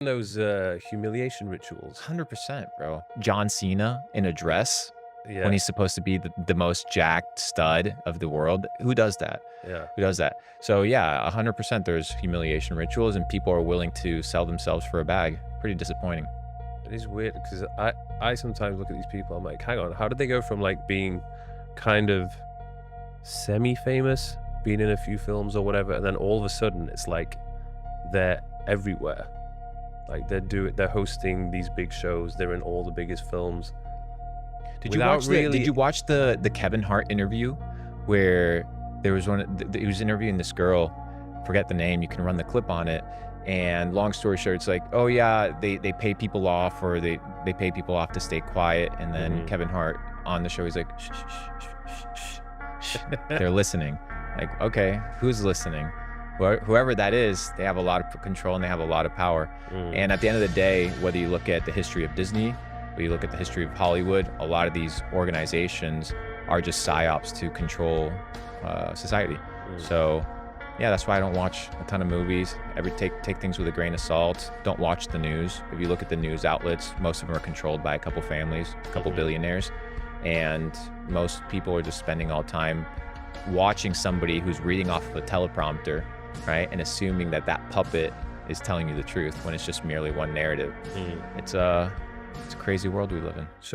Those humiliation rituals. 100%, bro. John Cena in a dress when Yeah, he's supposed to be the most jacked stud of the world. Who does that? yeah. Who does that? So yeah, 100% there's humiliation rituals and people are willing to sell themselves for a bag. Pretty disappointing. It is weird because I sometimes look at these people. I'm like, hang on, how did they go from like being kind of semi-famous, being in a few films or whatever, and then all of a sudden it's like they're everywhere. Like they're hosting these big shows. They're in all the biggest films Did you without watch the did really. you watch the Kevin Hart interview where there was he was interviewing this girl, forget the name, you can run the clip on it. And long story short, it's like, oh yeah, they pay people off or they pay people off to stay quiet. And then Mhm. Kevin Hart on the show, he's like, shh, shh, shh, shh, shh, shh. They're listening. Like, okay, who's listening? Whoever that is, they have a lot of control and they have a lot of power. Mm. And at the end of the day, whether you look at the history of Disney, whether you look at the history of Hollywood, a lot of these organizations are just psyops to control society. Mm. So, yeah, that's why I don't watch a ton of movies. Take things with a grain of salt. Don't watch the news. If you look at the news outlets, most of them are controlled by a couple families, a couple Mhm. billionaires, and most people are just spending all time watching somebody who's reading off of a teleprompter, right, and assuming that that puppet is telling you the truth when it's just merely one narrative. Mm. It's a crazy world we live in. So